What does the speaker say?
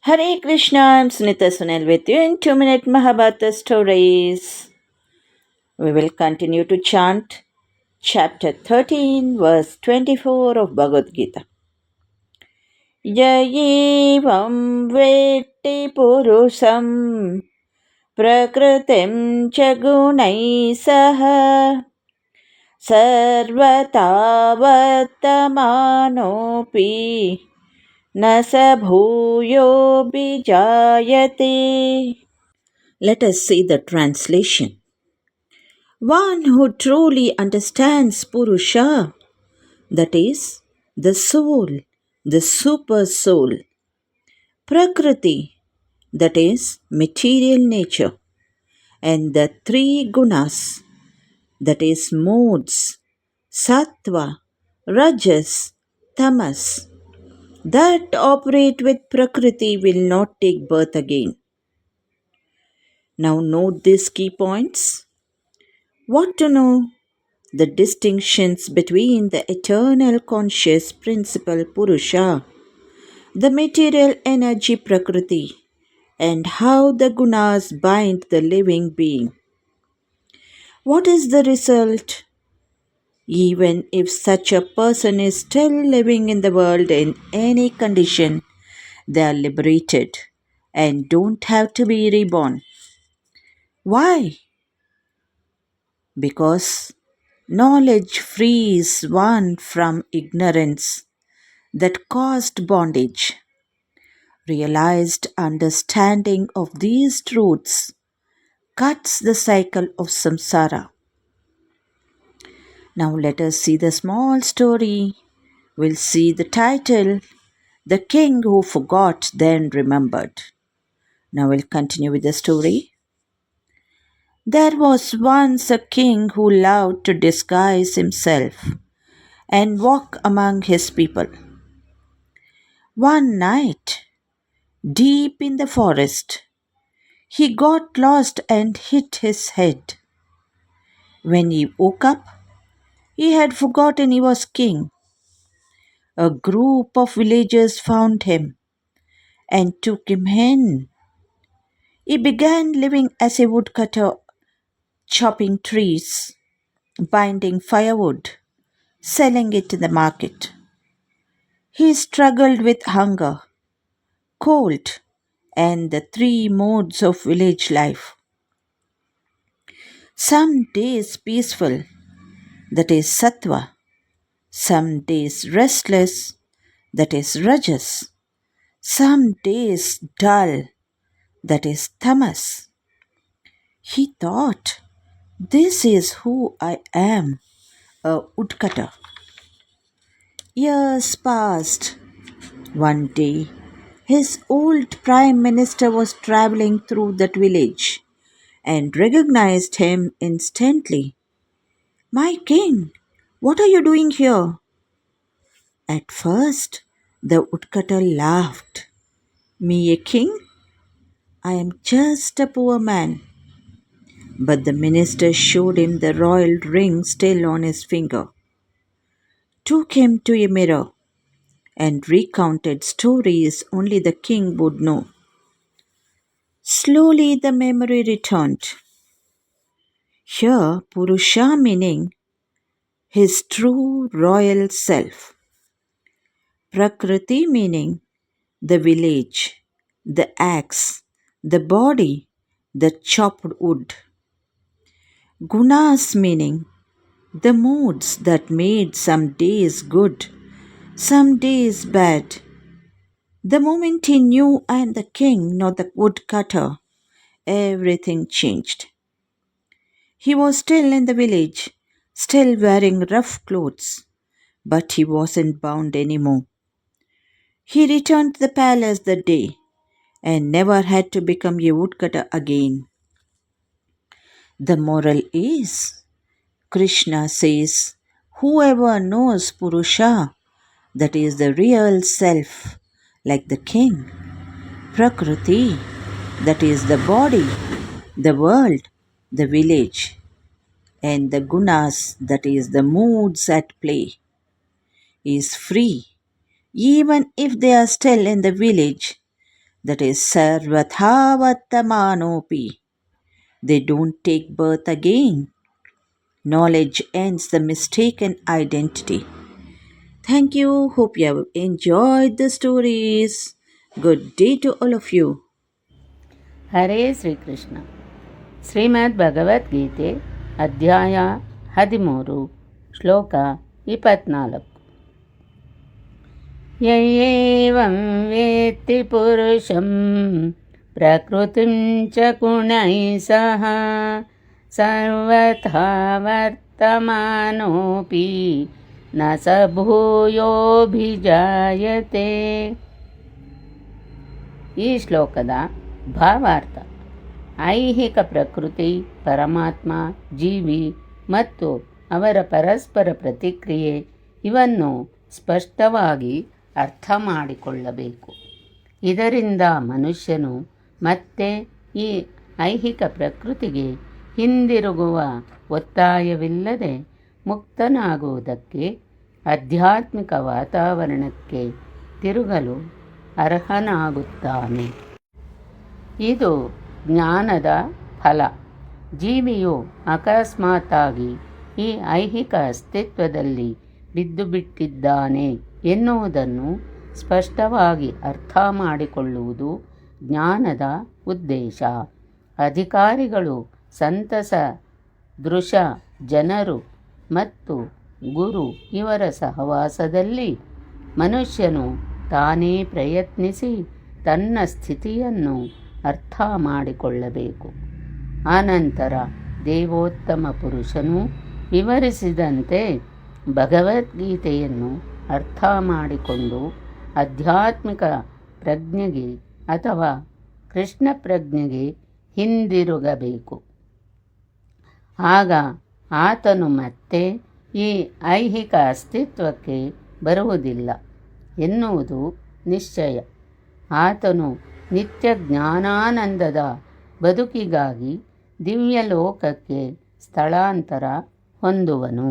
Hare Krishna, I'm Sunita Sunil with you in 2-minute Mahabharata stories. We will continue to chant chapter 13, verse 24 of Bhagavad Gita. Yayevam vetti purusham prakritim cha gunai saha sarvatavattamanopi na sa bhuyo bijayate. Let us see the translation. One who truly understands Purusha, that is, the soul, the super soul, Prakriti, that is, material nature, and the three gunas, that is, modes, Sattva, Rajas, Tamas, that operate with Prakriti will not take birth again. Now note these key points. What to know? The distinctions between the eternal conscious principle Purusha, the material energy Prakriti, and how the gunas bind the living being. What is the result? Even if such a person is still living in the world in any condition, they are liberated and don't have to be reborn. Why? Because knowledge frees one from ignorance that caused bondage. Realized understanding of these truths cuts the cycle of samsara. Now let us see the small story. We'll see the title, The King Who Forgot Then Remembered. Now we'll continue with the story. There was once a king who loved to disguise himself and walk among his people. One night, deep in the forest, he got lost and hit his head. When he woke up, he had forgotten he was king. A group of villagers found him and took him in. He began living as a woodcutter, chopping trees, binding firewood, selling it in the market. He struggled with hunger, cold, and the three modes of village life. Some days peaceful, that is sattva. Some days restless, that is rajas. Some days dull, that is tamas. He thought, this is who I am, a woodcutter. Years passed. One day, his old prime minister was traveling through that village and recognized him instantly. My king, what are you doing here? At first, the woodcutter laughed. Me a king? I am just a poor man. But the minister showed him the royal ring still on his finger, took him to a mirror, and recounted stories only the king would know. Slowly the memory returned. Here, Purusha meaning his true royal self. Prakriti meaning the village, the axe, the body, the chopped wood. Gunas meaning the moods that made some days good, some days bad. The moment he knew I am the king, not the woodcutter, everything changed. He was still in the village, still wearing rough clothes, but he wasn't bound anymore. He returned to the palace that day and never had to become a woodcutter again. The moral is, Krishna says, whoever knows Purusha, that is the real self, like the king, Prakriti, that is the body, the world, the village, and the gunas, that is the moods at play, is free, even if they are still in the village, that is Sarvatha Vartamanopi. They don't take birth again. Knowledge ends the mistaken identity. Thank you. Hope you have enjoyed the stories. Good day to all of you. ಹರೇ ಶ್ರೀಕೃಷ್ಣ. ಶ್ರೀಮದ್ ಭಗವದ್ಗೀತೆ ಅಧ್ಯಾಯ 13 ಶ್ಲೋಕ 24. ಯಯೇವಂ ವೇತ್ತಿ ಪುರುಷಂ ಪ್ರಕೃತಿಂ ಚ ಗುಣೈಃ ಸಹ ಸರ್ವಥಾ ವರ್ತಮಾನೋಪಿ ನ ಸ ಭೂಯೋಭಿಜಾಯತೆ. ಈ ಶ್ಲೋಕದ ಭಾವಾರ್ಥ: ಐಹಿಕ ಪ್ರಕೃತಿ, ಪರಮಾತ್ಮ, ಜೀವಿ ಮತ್ತು ಅವರ ಪರಸ್ಪರ ಪ್ರತಿಕ್ರಿಯೆ ಇವನ್ನು ಸ್ಪಷ್ಟವಾಗಿ ಅರ್ಥ ಮಾಡಿಕೊಳ್ಳಬೇಕು. ಇದರಿಂದ ಮನುಷ್ಯನು ಮತ್ತೆ ಈ ಐಹಿಕ ಪ್ರಕೃತಿಗೆ ಹಿಂದಿರುಗುವ ಒತ್ತಾಯವಿಲ್ಲದೆ ಮುಕ್ತನಾಗುವುದಕ್ಕೆ, ಆಧ್ಯಾತ್ಮಿಕ ವಾತಾವರಣಕ್ಕೆ ತಿರುಗಲು ಅರ್ಹನಾಗುತ್ತಾನೆ. ಇದು ಜ್ಞಾನದ ಫಲ. ಜೀವಿಯು ಅಕಸ್ಮಾತ್ತಾಗಿ ಈ ಐಹಿಕ ಅಸ್ತಿತ್ವದಲ್ಲಿ ಬಿದ್ದುಬಿಟ್ಟಿದ್ದಾನೆ ಎನ್ನುವುದನ್ನು ಸ್ಪಷ್ಟವಾಗಿ ಅರ್ಥ ಮಾಡಿಕೊಳ್ಳುವುದು ಜ್ಞಾನದ ಉದ್ದೇಶ. ಅಧಿಕಾರಿಗಳು, ಸಂತಸ ದೃಶ ಜನರು ಮತ್ತು ಗುರು ಇವರ ಸಹವಾಸದಲ್ಲಿ ಮನುಷ್ಯನು ತಾನೇ ಪ್ರಯತ್ನಿಸಿ ತನ್ನ ಸ್ಥಿತಿಯನ್ನು ಅರ್ಥ ಮಾಡಿಕೊಳ್ಳಬೇಕು. ಆನಂತರ ದೇವೋತ್ತಮ ಪುರುಷನು ವಿವರಿಸಿದಂತೆ ಭಗವದ್ಗೀತೆಯನ್ನು ಅರ್ಥ ಮಾಡಿಕೊಂಡು ಆಧ್ಯಾತ್ಮಿಕ ಪ್ರಜ್ಞೆಗೆ ಅಥವಾ ಕೃಷ್ಣ ಪ್ರಜ್ಞೆಗೆ ಹಿಂದಿರುಗಬೇಕು. ಆಗ ಆತನು ಮತ್ತೆ ಈ ಐಹಿಕ ಅಸ್ತಿತ್ವಕ್ಕೆ ಬರುವುದಿಲ್ಲ ಎನ್ನುವುದು ನಿಶ್ಚಯ. ಆತನು ನಿತ್ಯ ಜ್ಞಾನಾನಂದದ ಬದುಕಿಗಾಗಿ ದಿವ್ಯಲೋಕಕ್ಕೆ ಸ್ಥಳಾಂತರ ಹೊಂದುವನು.